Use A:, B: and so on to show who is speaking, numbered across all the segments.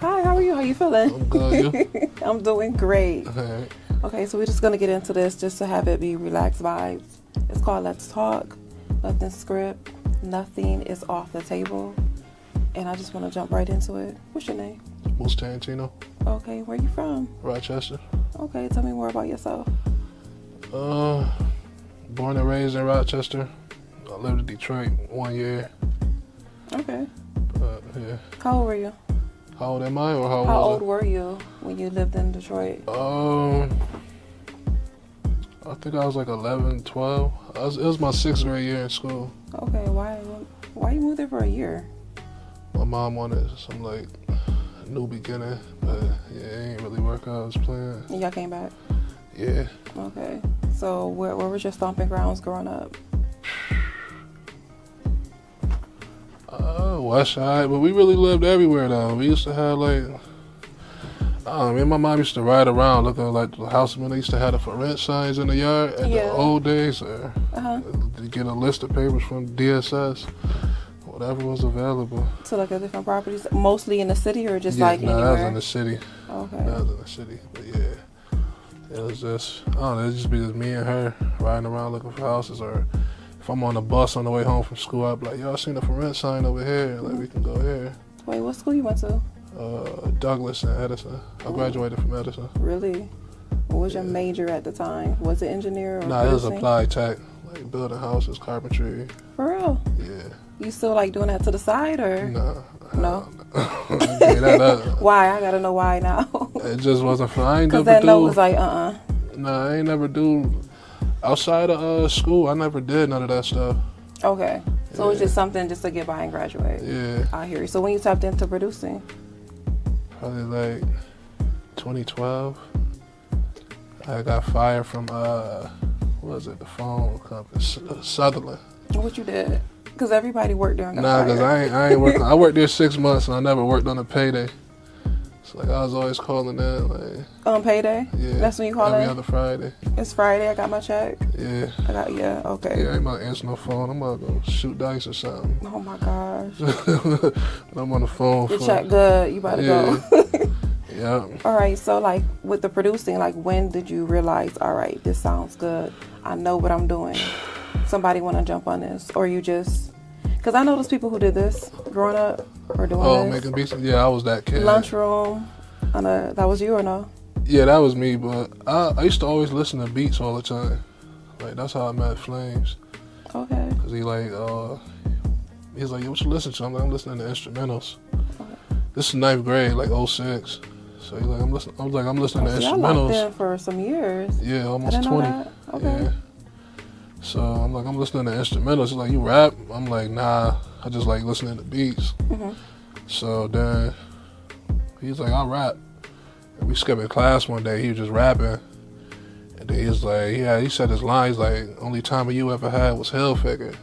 A: Hi, how are you? How you feeling?
B: I'm good. You?
A: I'm doing great.
B: Alright.
A: Okay, so we're just gonna get into this just to have it be relaxed vibes. It's called Let's Talk. Nothing script. Nothing is off the table. And I just want to jump right into it. What's your name?
B: Moose Tarantino,
A: Okay, where you from?
B: Rochester.
A: Okay, tell me more about yourself.
B: Born and raised in Rochester. I lived in Detroit 1 year.
A: Okay.
B: But yeah.
A: How old were you?
B: How old am I or how
A: How
B: was
A: old were you when you lived in Detroit?
B: I? I think I was like 11, 12. It was my 6th grade year in school.
A: Okay, why you moved there for a year?
B: My mom wanted some like new beginning, but yeah, it ain't really work out as planned.
A: And y'all came back?
B: Yeah.
A: Okay. So where was your stomping grounds growing up?
B: West Side, but we really lived everywhere though. We used to have like, me and my mom used to ride around looking like the housemen. They used to have the for rent signs in the yard in the old days. To get a list of papers from DSS, whatever was available.
A: So like the different properties, mostly in the city or just
B: Yeah,
A: like
B: no,
A: anywhere?
B: that was in the city.
A: Okay.
B: That was in the city, but yeah, it was just, I don't know, it'd just be just me and her riding around looking for houses, or if I'm on the bus on the way home from school, I'd be like, yo, I seen the for rent sign over here, like we can go here.
A: Wait, what school you went to?
B: Douglas and Edison. I graduated from Edison.
A: Really? What was your major at the time? Was it engineer or
B: Nah, it was
A: producing?
B: applied tech, like building houses, carpentry.
A: For real?
B: Yeah.
A: You still like doing that to the side or?
B: Nah.
A: No?
B: I gave that up.
A: Why? I gotta know why now.
B: It just wasn't fun. I ain't
A: Because
B: never
A: that note
B: do.
A: was like,
B: Nah, I ain't never do. Outside of school, I never did none of that stuff.
A: Okay. So it was just something just to get by and graduate.
B: Yeah.
A: I hear you. So when you tapped into producing?
B: Probably like 2012. I got fired from what was it? The phone company, Sutherland.
A: What you did? Because everybody worked there and got
B: Nah, because
A: fired.
B: I ain't working. I worked there 6 months and I never worked on a payday. So like I was always calling in like.
A: On payday?
B: Yeah.
A: That's when you call
B: every
A: in?
B: other Friday.
A: It's Friday. I got my check.
B: Yeah.
A: Okay.
B: Yeah, I ain't about to answer no phone. I'm about to go shoot dice or something.
A: Oh my gosh.
B: But I'm on the phone.
A: Your check good. You about to go.
B: Yeah.
A: All right. So like with the producing, like when did you realize, all right, this sounds good. I know what I'm doing. Somebody want to jump on this, or you just? Because I know those people who did this growing up or doing this.
B: Making beats. Yeah, I was that kid.
A: Lunchroom. That was you or no?
B: Yeah, that was me. But I used to always listen to beats all the time. Like that's how I met Flames.
A: Okay.
B: Cause he's like, yo, what you listen to? I'm like, I'm listening to instrumentals.
A: Okay.
B: This is 9th grade, like 06. So he's like, I'm listening. I was like, I'm listening to
A: Y'all locked
B: instrumentals.
A: in for some years.
B: Yeah,
A: I
B: almost
A: didn't know
B: 20.
A: that. Okay.
B: Yeah. So I'm like, I'm listening to instrumentals. He's like, you rap? I'm like, nah, I just like listening to beats.
A: Mhm.
B: So then he's like, I rap. And we skipping class one day. He was just rapping. And then he was like, he said his line. He's like, only time you ever had was Hell Figure.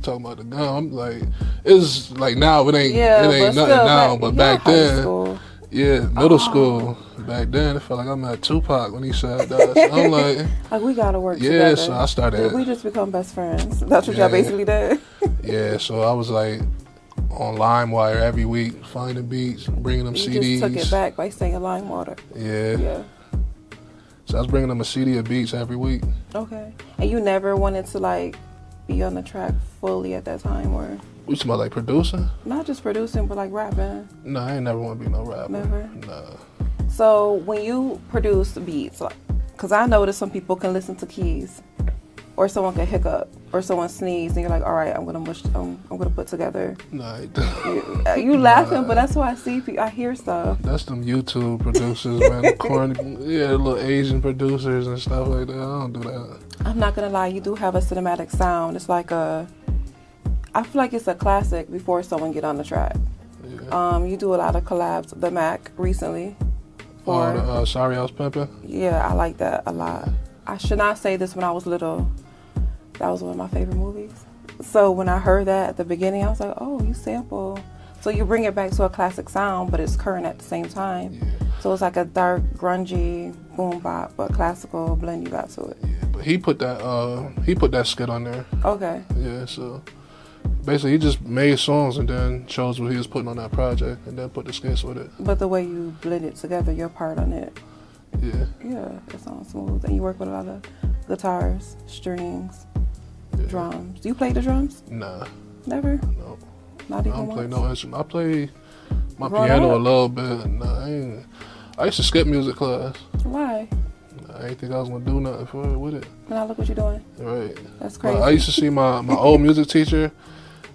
B: Talking about the gun. I'm like, it's like now it ain't nothing now, but back then, middle school. Back then, it felt like I met Tupac when he said that. So I'm like
A: we gotta work together.
B: So I started.
A: We just become best friends. That's what y'all basically did.
B: Yeah, so I was like on LimeWire every week, finding beats, bringing them CDs.
A: You just took it back by saying LimeWire.
B: Yeah. So I was bringing them a CD of beats every week.
A: Okay. And you never wanted to like be on the track fully at that time, or?
B: We talking about like producing?
A: Not just producing, but like rapping.
B: No, I ain't never want to be no rapper.
A: Never?
B: No.
A: So when you produce beats, like, because I notice some people can listen to keys, or someone can hiccup, or someone sneeze, and you're like, all right, I'm gonna put together.
B: No, I don't.
A: You laughing, but that's why I hear stuff.
B: That's them YouTube producers, man. The corny, little Asian producers and stuff like that. I don't do that.
A: I'm not gonna lie, you do have a cinematic sound. It's like I feel like it's a classic before someone get on the track.
B: Yeah.
A: You do a lot of collabs. The Mac recently.
B: Sorry I Was Pimping?
A: Yeah, I like that a lot. I should not say this when I was little. That was one of my favorite movies. So when I heard that at the beginning, I was like, oh, you sample. So you bring it back to a classic sound, but it's current at the same time.
B: Yeah.
A: So it's like a dark, grungy, boom bop, but classical blend you got to it.
B: Yeah, but he put that skit on there.
A: Okay.
B: Yeah, so basically he just made songs and then chose what he was putting on that project and then put the skits with it.
A: But the way you blend it together, your part on it,
B: Yeah.
A: yeah, it sounds smooth. And you work with a lot of guitars, strings, drums. Do you play the drums?
B: Nah.
A: Never?
B: No.
A: Not
B: I
A: even
B: don't
A: once?
B: play no instrument. I play my
A: Growing
B: piano
A: up?
B: a little bit. Nah, I used to skip music class.
A: Why?
B: I ain't think I was gonna do nothing for it with it.
A: Now look what you're doing.
B: Right.
A: That's crazy.
B: I used to see my old music teacher.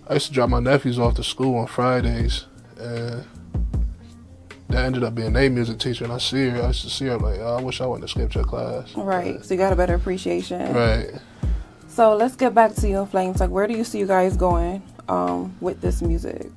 B: I used to drop my nephews off to school on Fridays, and that ended up being their music teacher. And I used to see her like, oh, I wish I wouldn't have skipped your class.
A: Right. So you got a better appreciation.
B: Right.
A: So let's get back to you and Flames. Like, where do you see you guys going with this music?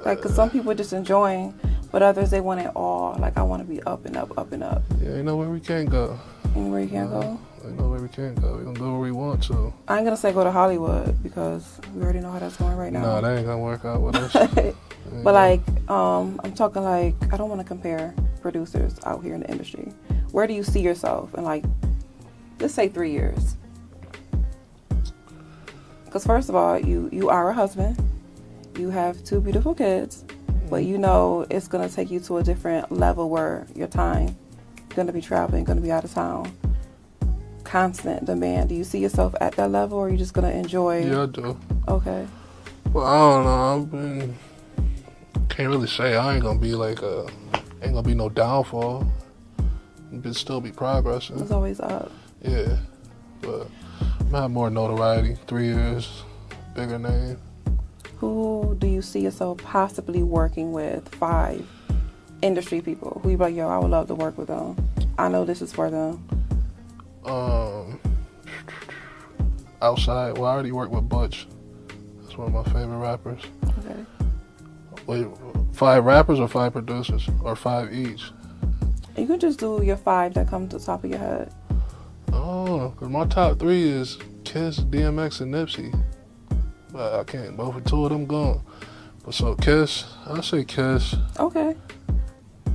A: Like, because some people just enjoying, but others, they want it all. Like, I want to be up and up, up and up.
B: Yeah, ain't nowhere we can't go.
A: Anywhere you can't go?
B: Ain't nowhere we can't go. We gonna go where we want to.
A: I ain't going to say go to Hollywood because we already know how that's going right now.
B: No, that ain't gonna work out with us.
A: But, like, I'm talking like, I don't want to compare producers out here in the industry. Where do you see yourself in, like, let's say 3 years? Because first of all, you are a husband. You have 2 beautiful kids. But you know it's going to take you to a different level where your time going to be traveling, going to be out of town. Constant demand. Do you see yourself at that level, or are you just going to enjoy?
B: Yeah, I do.
A: Okay.
B: Well, I don't know. Can't really say. I ain't gonna be like ain't gonna be no downfall. But still be progressing.
A: It's always up.
B: Yeah, but I'm gonna have more notoriety. 3 years, bigger name.
A: Who do you see yourself possibly working with? 5 industry people who you be like, yo, I would love to work with them. I know this is for them.
B: Outside, well, I already work with Butch. That's one of my favorite rappers.
A: Okay.
B: Wait, 5 rappers or 5 producers? Or 5 each?
A: You can just do your 5 that come to the top of your head.
B: Oh, because my top 3 is Kiss, DMX, and Nipsey. But I can't, both of 2 of them gone. But so Kiss, I say Kiss.
A: Okay.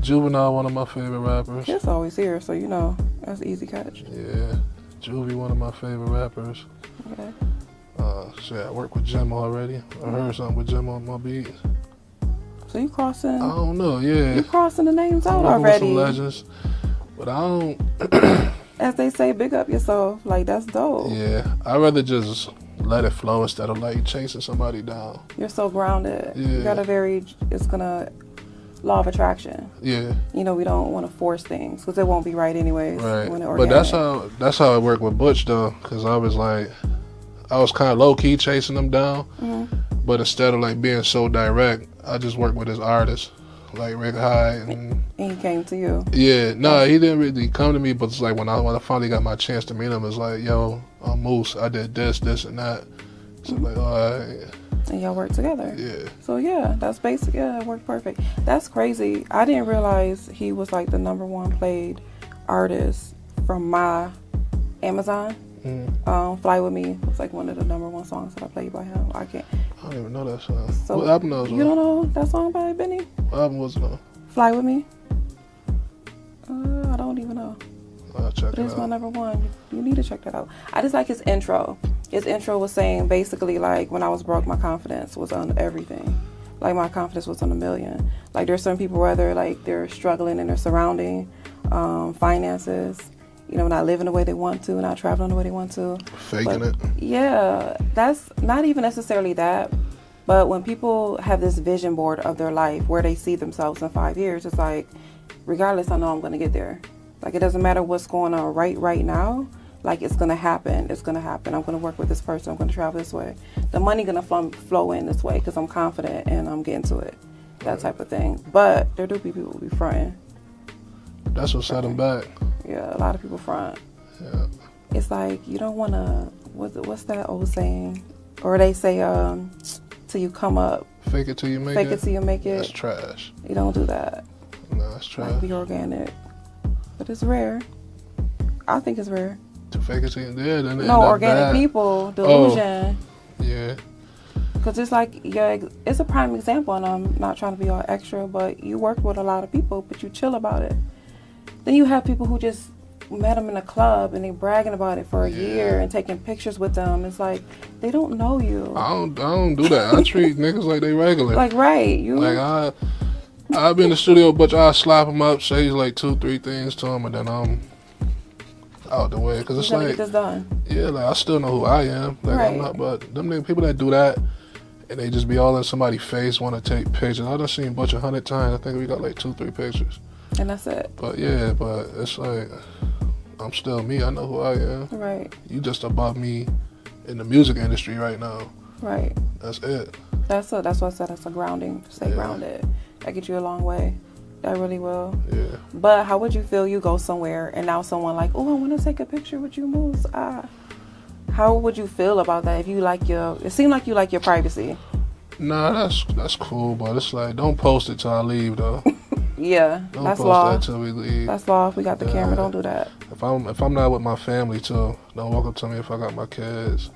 B: Juvenile, one of my favorite rappers.
A: Kiss always here, so you know that's an easy catch.
B: Yeah, Juvie, one of my favorite rappers.
A: Okay.
B: So I work with Jim already. I heard something with Jim on my beat.
A: So you crossing?
B: I don't know, yeah.
A: You crossing the names out
B: I'm working with
A: already?
B: some legends, but I don't.
A: As they say, big up yourself. Like, that's dope.
B: Yeah, I'd rather just let it flow instead of like chasing somebody down.
A: You're so grounded.
B: Yeah.
A: You got a very, it's gonna, law of attraction.
B: Yeah.
A: You know, we don't want to force things because it won't be right anyways.
B: Right.
A: When it
B: But that's how it worked with Butch though, because I was kind of low key chasing him down, but instead of like being so direct, I just worked with his artists, like Rick Hyde and
A: he came to you.
B: yeah. No, he didn't really come to me, but it's like when I finally got my chance to meet him, it's like, yo, I'm Moose, I did this and that. So like, all right.
A: And y'all work together.
B: Yeah.
A: So yeah, that's basic. Yeah, it worked perfect. That's crazy. I didn't realize he was like the #1 played artist from my Amazon. Fly With Me was like one of the #1 songs that I played by him. I
B: don't even know that song.
A: So
B: what album was
A: you don't know that song by Benny?
B: What album was it on?
A: Fly With Me? I don't even know.
B: I'll check
A: But
B: it
A: it's my
B: out.
A: #1. You need to check that out. I just like his intro. His intro was saying basically like when I was broke, my confidence was on everything. Like my confidence was on 1,000,000. Like there's some people whether like they're struggling in their surrounding, finances, you know, not living the way they want to, not traveling the way they want to.
B: Faking it.
A: Yeah, that's not even necessarily that. But when people have this vision board of their life where they see themselves in 5 years, it's like, regardless, I know I'm going to get there. Like it doesn't matter what's going on right now. Like it's gonna happen. It's gonna happen. I'm gonna work with this person. I'm gonna travel this way. The money gonna flow in this way because I'm confident and I'm getting to it. That type of thing. But there do be people who be fronting.
B: That's what set him back.
A: Yeah, a lot of people front.
B: Yeah.
A: It's like you don't wanna. What's that old saying? Or they say, till you come up.
B: Fake it till you make it.
A: Fake it till you make it.
B: That's trash.
A: You don't do that.
B: No, that's trash.
A: Like be organic. But it's rare. I think it's rare.
B: To fake it till you then
A: No, organic people, delusion.
B: Yeah.
A: Because it's like, yeah, it's a prime example, and I'm not trying to be all extra, but you work with a lot of people, but you chill about it. Then you have people who just met them in a club and they bragging about it for a year and taking pictures with them. It's like they don't know you.
B: I don't do that. I treat niggas like they regular.
A: Like right, you.
B: Like I be in the studio, but I slap them up, say like 2-3 things to them, and then I'm out the way. Cause it's like,
A: get this done.
B: Yeah, like I still know who I am. Like
A: right.
B: I'm not, but them niggas, people that do that and they just be all in somebody's face, want to take pictures. I done seen a bunch 100 times. I think we got like 2-3 pictures.
A: And that's it.
B: But yeah, but it's like I'm still me. I know who I am.
A: Right.
B: You just above me in the music industry right now.
A: Right.
B: That's it.
A: That's what I said. It's a grounding. Stay grounded. That get you a long way. That really will.
B: Yeah.
A: But how would you feel you go somewhere and now someone like, oh, I want to take a picture with you, Moose. How would you feel about that? If you like it seemed like you like your privacy.
B: Nah, that's cool, but it's like don't post it till I leave though.
A: Yeah,
B: don't
A: that's
B: post
A: law.
B: that till we leave.
A: That's law. If we got the camera, don't do that.
B: If I'm not with my family too, don't walk up to me if I got my kids,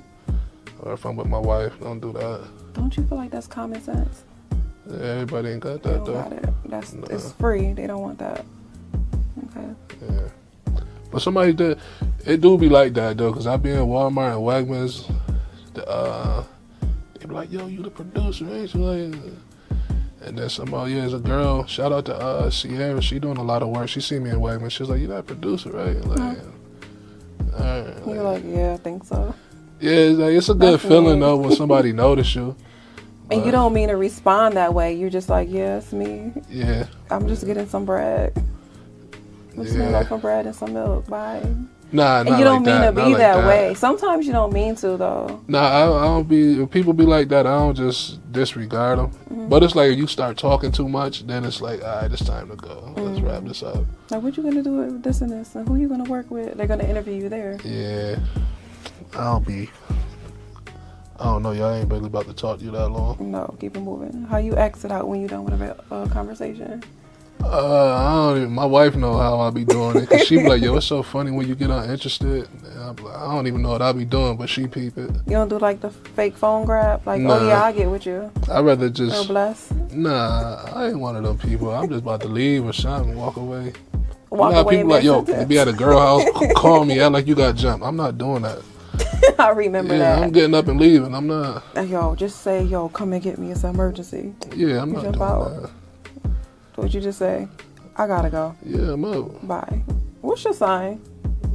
B: or if I'm with my wife, don't do that.
A: Don't you feel like that's common sense?
B: Yeah, everybody ain't got
A: They
B: that
A: don't
B: though.
A: got it. It's free. They don't want that. Okay.
B: Yeah. But somebody did. It do be like that though, cause I be in Walmart and Wegmans. They be like, "Yo, you the producer, ain't you?" Like, and then somebody, there's a girl. Shout out to Sierra. She doing a lot of work. She see me in Wegmans. She was like, "You that producer, right?" Like, alright.
A: You're like, yeah, I think so.
B: Yeah, it's a good feeling though when somebody notice you.
A: And you don't mean to respond that way. You're just like, yeah, it's me.
B: Yeah.
A: I'm just getting some bread. I'm just gonna go for bread and some milk. Bye.
B: Nah,
A: and you don't mean to be
B: like
A: that way. Sometimes you don't mean to though.
B: Nah, I don't be. If people be like that, I don't just disregard them. Mm-hmm. But it's like if you start talking too much, then it's like, all right, it's time to go. Let's wrap this up.
A: Like, what you gonna do with this and this, and who you gonna work with? They're gonna interview you there.
B: Yeah, I don't know. Y'all ain't really about to talk to you that long.
A: No, keep it moving. How you exit out when you done with a conversation?
B: I don't even. My wife know how I be doing it. Cause she be like, "Yo, it's so funny when you get uninterested." And I'm like, I don't even know what I be doing, but she peep it.
A: You don't do like the fake phone grab, like,
B: nah.
A: Oh yeah, I get with you.
B: I'd rather just.
A: Oh bless.
B: Nah, I ain't one of them people. I'm just about to leave or something and walk away.
A: Walk away.
B: People like, yo, be at a girl house, call me, act like you got jumped. I'm not doing that.
A: I remember that.
B: Yeah, I'm getting up and leaving. I'm not.
A: Yo, just say, yo, come and get me. It's an emergency.
B: Yeah, I'm not doing that.
A: What'd you just say? I gotta go.
B: Yeah, I'm out.
A: Bye. What's your sign?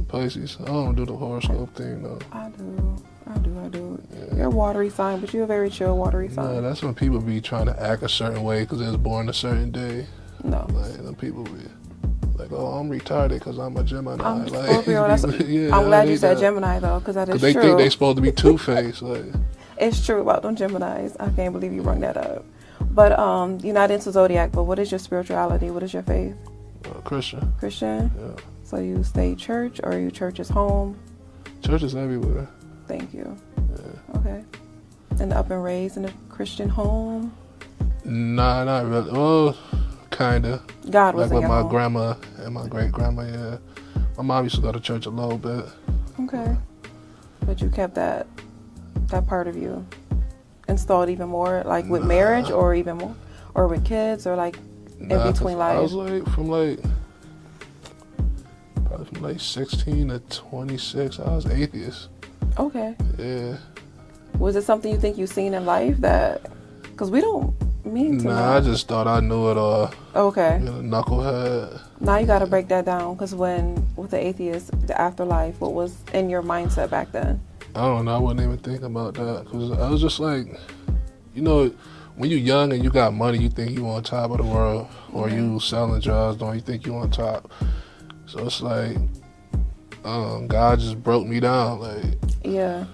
B: Pisces. I don't do the horoscope thing though.
A: I do. Yeah. You're a watery sign, but you're a very chill watery sign.
B: Nah, that's when people be trying to act a certain way because they was born a certain day.
A: No.
B: Like, them people be like, oh, I'm retarded because I'm a Gemini.
A: I'm
B: like,
A: Scorpio. I'm glad you said Gemini though, because that is true.
B: Because they think they supposed to be two-faced. Like.
A: It's true about them Geminis. I can't believe you brought that up. But you're not into zodiac. But what is your spirituality? What is your faith?
B: Christian.
A: Christian.
B: Yeah.
A: So you stay church, or your church is home?
B: Church is everywhere.
A: Thank you.
B: Yeah.
A: Okay. And up and raised in a Christian home?
B: Nah, not really. Well, kinda.
A: God was
B: like with my
A: home.
B: grandma and my great grandma. Yeah. My mom used to go to church a little bit.
A: Okay. But you kept that part of you installed even more, like with marriage, or even more, or with kids, or like in between life.
B: I was like probably from like 16 to 26. I was atheist.
A: Okay.
B: Yeah.
A: Was it something you think you've seen in life that? Because we don't mean to.
B: Nah, I just thought I knew it all.
A: Okay.
B: You know, knucklehead.
A: Now you got to break that down, because with the atheist, the afterlife, what was in your mindset back then?
B: I don't know. I wasn't even thinking about that because I was just like, you know, when you're young and you got money, you think you on top of the world, or you selling drugs, don't you think you on top? So it's like, God just broke me down. Like,
A: yeah,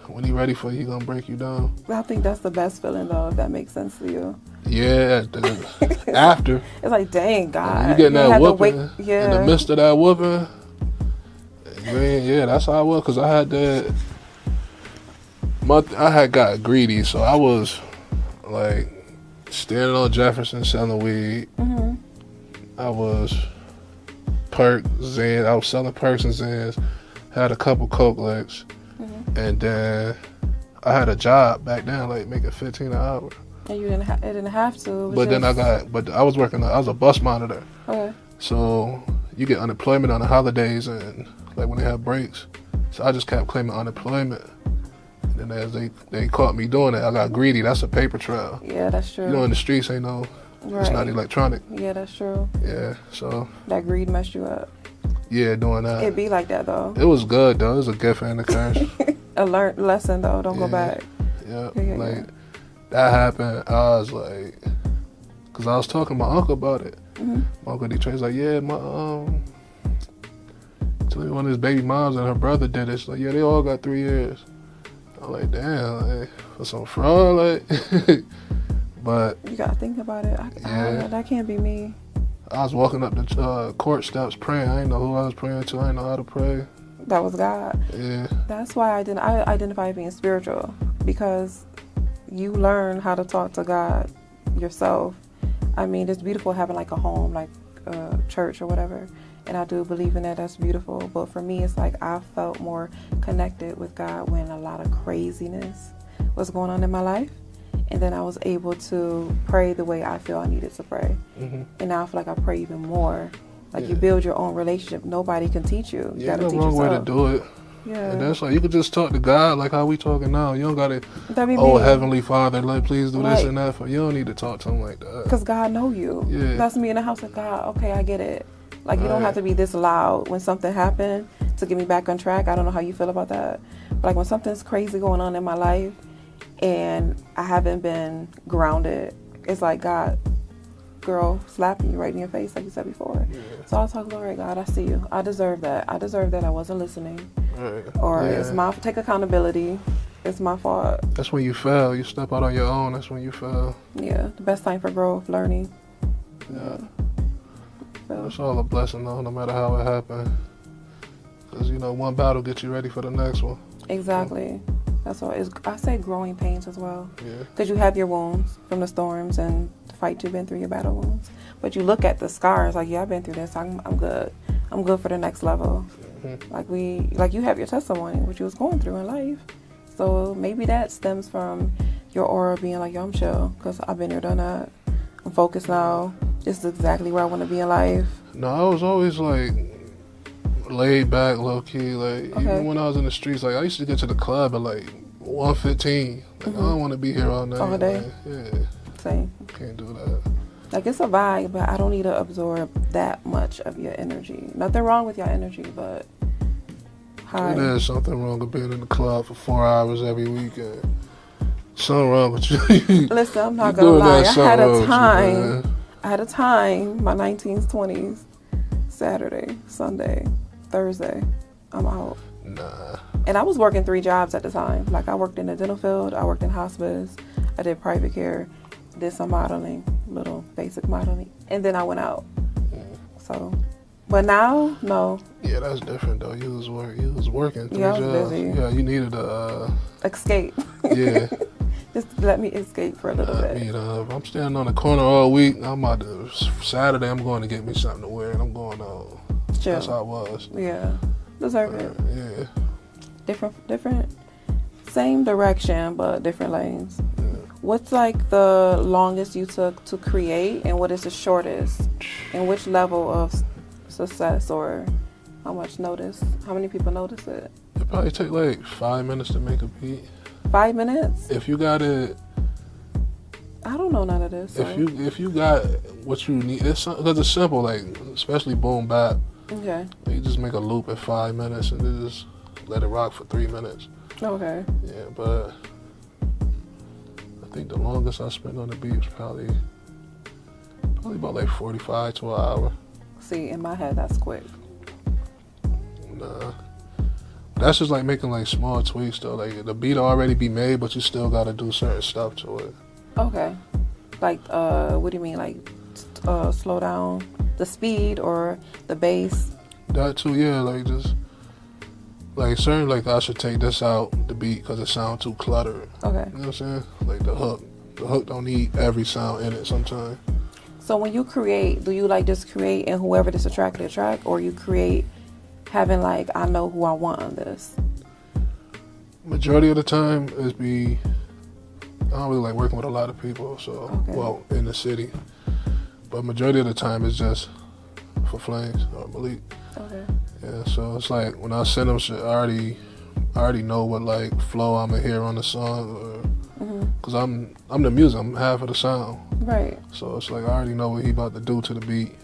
B: when he ready for you, he gonna break you down.
A: I think that's the best feeling though, if that makes sense to you.
B: Yeah, after
A: it's like, dang, God,
B: you getting that whooping in
A: yeah,
B: the midst of that whooping. Yeah, that's how I was, because I had that. I had got greedy, so I was like standing on Jefferson selling weed.
A: Mm-hmm.
B: I was Zans. I was selling perks and Zans. Had a couple coke licks, and then I had a job back then, like making $15 an hour.
A: And you didn't have to.
B: But then I was working. I was a bus monitor.
A: Okay.
B: So you get unemployment on the holidays and like when they have breaks. So I just kept claiming unemployment. And then as they caught me doing it, I got greedy. That's a paper trail.
A: Yeah, that's true.
B: You know, in the streets ain't no,
A: right.
B: It's not electronic.
A: Yeah, that's true.
B: Yeah, so.
A: That greed messed you up.
B: Yeah, doing that.
A: It be like that though.
B: It was good though. It was a gift and a curse.
A: A learned lesson though. Don't go back.
B: Yeah, like that happened. I was like, cause I was talking to my uncle about it.
A: Mm-hmm.
B: My uncle Detroit's like, yeah, my tell me one of his baby moms and her brother did it. She's like, yeah, they all got 3 years. I'm like, damn, like, for some fraud, like. But
A: you gotta think about it. That can't be me.
B: I was walking up the court steps praying. I didn't know who I was praying to. I didn't know how to pray.
A: That was God.
B: Yeah.
A: That's why I identify being spiritual, because you learn how to talk to God yourself. I mean, it's beautiful having like a home, like a church or whatever. And I do believe in that. That's beautiful. But for me, it's like I felt more connected with God when a lot of craziness was going on in my life. And then I was able to pray the way I feel I needed to pray. Mm-hmm. And now I feel like I pray even more. Like you build your own relationship. Nobody can teach you. You gotta teach yourself.
B: Wrong way to do it.
A: Yeah.
B: And that's like, you could just talk to God like how we talking now. You don't gotta,
A: me.
B: Heavenly Father, like, please do this and that. You don't need to talk to him like that.
A: Because God know you.
B: Yeah.
A: That's me in the house of God. Okay, I get it. Like, you don't have to be this loud when something happened to get me back on track. I don't know how you feel about that. But like when something's crazy going on in my life and I haven't been grounded, it's like, God, girl, slapping you right in your face like you said before. Yeah. So I was talking, all right, God, I see you. I deserve that. I wasn't listening. Right. Or it's take accountability. It's my fault.
B: That's when you fail. You step out on your own. That's when you fail.
A: Yeah. The best time for growth, learning.
B: Yeah. So. It's all a blessing though, no matter how it happened. Because, one battle gets you ready for the next one.
A: Exactly. That's all. I say growing pains as well.
B: Yeah. Because
A: you have your wounds from the storms and the fight you've been through, your battle wounds. But you look at the scars, like, yeah, I've been through this. I'm good. I'm good for the next level. Mm-hmm. Like you have your testimony, what you was going through in life. So maybe that stems from your aura being like, yo, I'm chill, because I've been here, done that. I'm focused now. This is exactly where I want to be in life.
B: No, I was always like laid back, low key. Like even when I was in the streets, like I used to get to the club at like 1:15. Like I don't want to be here all night.
A: All day.
B: Like, yeah.
A: Same.
B: Can't do that.
A: Like it's a vibe, but I don't need to absorb that much of your energy. Nothing wrong with your energy, but
B: there's something wrong with being in the club for 4 hours every weekend. Something wrong with you.
A: Listen, I'm not gonna lie. I had a time, my 19s, 20s, Saturday, Sunday, Thursday, I'm out.
B: Nah.
A: And I was working 3 jobs at the time. Like I worked in the dental field, I worked in hospice, I did private care, did some modeling, little basic modeling, and then I went out. So, but now, no.
B: Yeah, that's different though. You was working 3
A: jobs.
B: I was busy. Yeah, you needed a
A: escape.
B: Yeah.
A: Just let me escape for a little bit.
B: I'm standing on the corner all week. Saturday, I'm going to get me something to wear, and I'm going out.
A: Chill.
B: That's how it was.
A: Yeah. Deserve it.
B: Yeah.
A: Different, same direction, but different lanes.
B: Yeah.
A: What's like the longest you took to create, and what is the shortest? And which level of success, or how much notice? How many people notice it?
B: It probably take like 5 minutes to make a beat.
A: 5 minutes?
B: If you got it,
A: I don't know none of this. So.
B: If you got what you need, because it's simple. Like especially boom bap.
A: Okay.
B: You just make a loop at 5 minutes and then just let it rock for 3 minutes.
A: Okay.
B: Yeah, but I think the longest I spent on the beat was probably about like 45 to an hour.
A: See, in my head, that's quick.
B: Nah. That's just like making like small tweaks though. Like the beat already be made, but you still gotta do certain stuff to it.
A: Okay. Like, what do you mean? Like, slow down the speed or the bass?
B: That too, yeah. Like just like certain, like I should take this out the beat because it sounds too cluttered.
A: Okay.
B: You know what I'm saying? Like the hook don't need every sound in it sometimes.
A: So when you create, do you like just create and whoever this attracted to track, or you create having like, I know who I want on this?
B: Majority of the time is I don't really like working with a lot of people, so well in the city. But majority of the time it's just for Flames or Malik.
A: Okay.
B: Yeah, so it's like when I send them shit, I already know what like flow I'm gonna hear on the song, cause I'm the music, I'm half of the sound.
A: Right.
B: So it's like I already know what he about to do to the beat.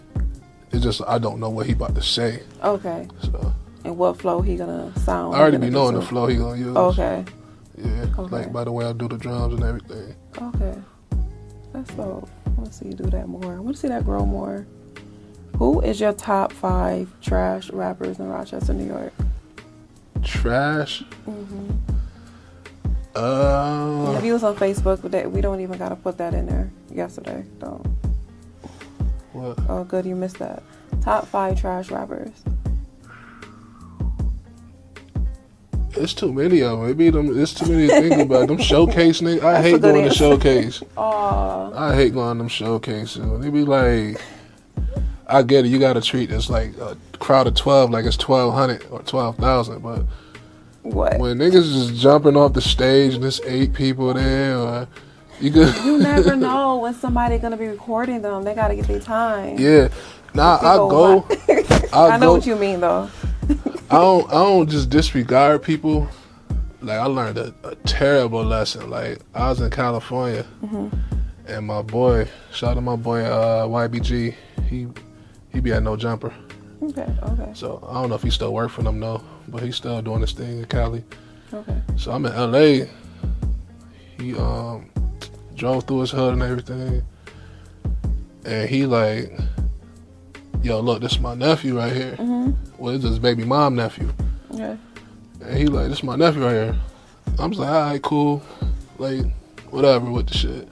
B: It's just I don't know what he about to say.
A: Okay.
B: So.
A: And what flow he gonna sound?
B: I already be knowing the flow he gonna use.
A: Okay.
B: Yeah,
A: Okay.
B: like by the way I do the drums and everything.
A: Okay. That's dope. I want to see you do that more. I want to see that grow more. Who is your top 5 trash rappers in Rochester, New York?
B: Trash?
A: If you was on Facebook, we don't even got to put that in there yesterday. Don't.
B: What?
A: Oh, good. You missed that. Top 5 trash rappers.
B: It's too many of them. It's too many to think about. Them showcase niggas. I hate going to showcase.
A: Aww.
B: I hate going to them showcases. They be like, I get it. You got to treat this like a crowd of 12 like it's 1,200 or 12,000. But
A: what?
B: When niggas is jumping off the stage and there's 8 people there, or you
A: never know when somebody gonna be recording them. They gotta get their time.
B: Yeah. Nah, I go.
A: I know what you mean though.
B: I don't just disregard people. Like I learned a terrible lesson. Like I was in California, and my boy, shout out to my boy YBG, he be at No Jumper.
A: Okay.
B: So I don't know if he still work for them though, but he's still doing his thing in Cali.
A: Okay.
B: So I'm in LA. He drove through his hood and everything, and he like, yo, look, this is my nephew right here. Well, it's his baby mom nephew.
A: Yeah.
B: And he like, this is my nephew right here. I'm just like, all right, cool. Like, whatever with the shit.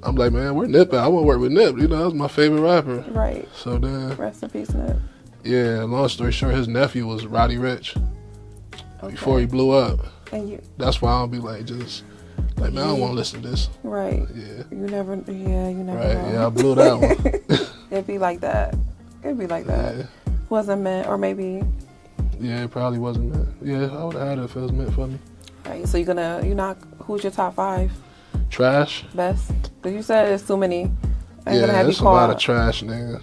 B: I'm like, man, where Nip at? I want to work with Nip. You know, that was my favorite rapper.
A: Right.
B: So then.
A: Rest in peace, Nip.
B: Yeah, long story short, his nephew was Roddy Ricch. Okay. Before he blew up.
A: And you.
B: That's why I'll be like, just, like, man, I don't want to listen to this.
A: Right.
B: Yeah.
A: You never
B: Right,
A: know.
B: yeah, I blew that one.
A: It'd be like that.
B: Yeah.
A: Wasn't meant, or maybe.
B: Yeah, it probably wasn't meant. Yeah, I would have had it if it was meant for me.
A: Right. So who's your top 5?
B: Trash?
A: Best? Because you said there's too many.
B: There's a lot of trash niggas.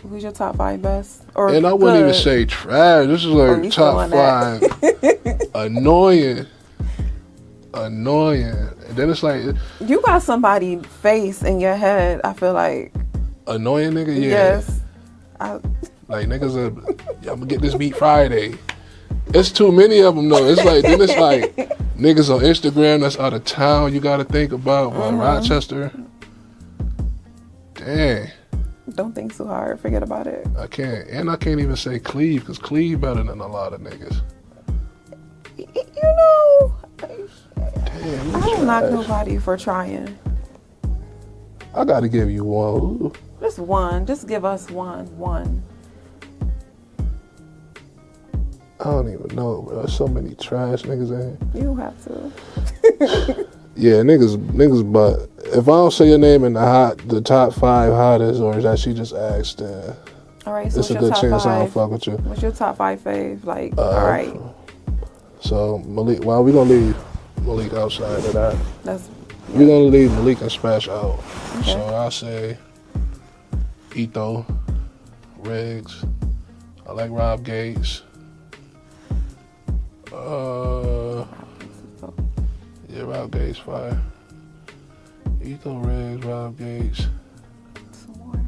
A: Who's your top 5 best? Or
B: and I wouldn't even say trash. This is like top 5 annoying. And then it's like,
A: you got somebody face in your head, I feel like.
B: Annoying nigga? Yeah.
A: Yes.
B: Like niggas I'm gonna get this beat Friday. It's too many of them though. It's like, then it's like niggas on Instagram that's out of town you gotta think about. Rochester. Dang.
A: Don't think so hard. Forget about it.
B: I can't. And I can't even say Cleve, because Cleve better than a lot of niggas.
A: You know,
B: damn,
A: I don't knock nobody for trying.
B: I gotta give you one.
A: Just one. Just give us one.
B: I don't even know, bro. There's so many trash niggas in
A: here. You don't have to.
B: Yeah, niggas, but if I don't say your name in the top 5 hottest, or that she just asked, then
A: all right, so
B: it's a good chance
A: 5?
B: I don't fuck with you.
A: What's your top 5 fave? Like, all right.
B: So Malik, well, we're gonna leave Malik outside of that.
A: We're
B: gonna leave Malik and Splash out.
A: Okay.
B: So I'll say Etho, Riggs. I like Rob Gates. Yeah, Rob Gates fire. Etho, Riggs, Rob Gates.
A: Some more.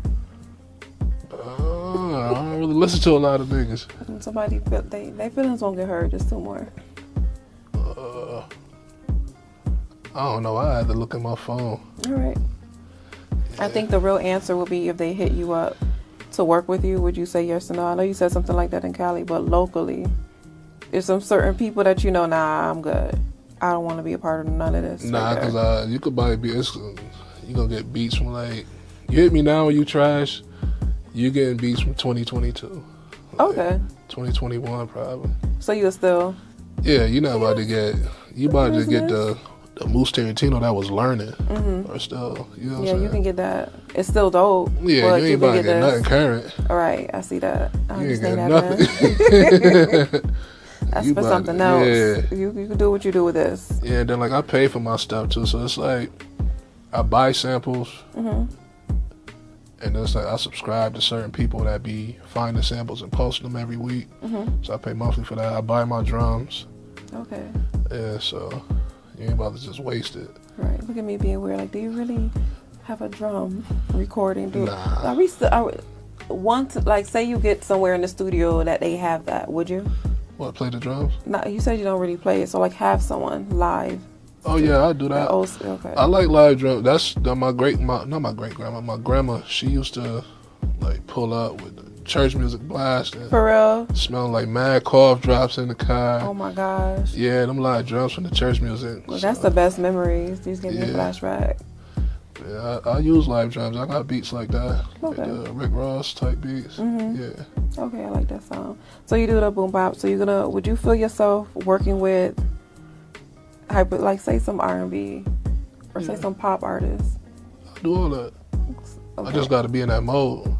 B: I don't really listen to a lot of niggas.
A: Somebody they feelings won't get hurt. Just 2 more.
B: I don't know. I had to look at my phone.
A: All right. Yeah. I think the real answer will be if they hit you up to work with you. Would you say yes or no? I know you said something like that in Cali, but locally, there's some certain people that you know. Nah, I'm good. I don't want to be a part of none of this.
B: Nah, because you could probably be. You gonna get beats from like. You hit me now when you trash. You getting beats from 2022.
A: Okay.
B: 2021 probably.
A: So you're still.
B: Yeah, you're not about to get. You about to get the Moose Tarantino that was learning, or still. You know what I'm saying?
A: You can get that. It's still dope.
B: Yeah, you ain't about to get nothing current.
A: All right, I see that. I
B: you ain't
A: understand
B: that
A: nothing. That's for something else. Yeah. You can do what you do with this.
B: Yeah, then like I pay for my stuff too, so it's like I buy samples, And it's like I subscribe to certain people that be finding samples and posting them every week. So I pay monthly for that. I buy my drums.
A: Okay.
B: Yeah, so you ain't about to just waste it.
A: Right. Look at me being weird. Like, do you really have a drum recording?
B: Nah.
A: Once, like, say you get somewhere in the studio that they have that, would you?
B: What, play the drums?
A: No, you said you don't really play it, so like have someone live.
B: Oh yeah, I do that.
A: Okay.
B: I like live drums. That's not my great grandma. My grandma, she used to like pull up with the church music blasting.
A: For real?
B: Smelling like mad cough drops in the car.
A: Oh my gosh.
B: Yeah, them live drums from the church music.
A: Well, that's the best memories. These give me a flashback.
B: Yeah, I use live drums. I got beats like that.
A: Okay.
B: Like Rick Ross type beats. Yeah.
A: Okay, I like that sound. So you do the boom bop. So would you feel yourself working with like say some R&B or say some pop artists?
B: I do all that.
A: Okay.
B: I just got to be in that mode.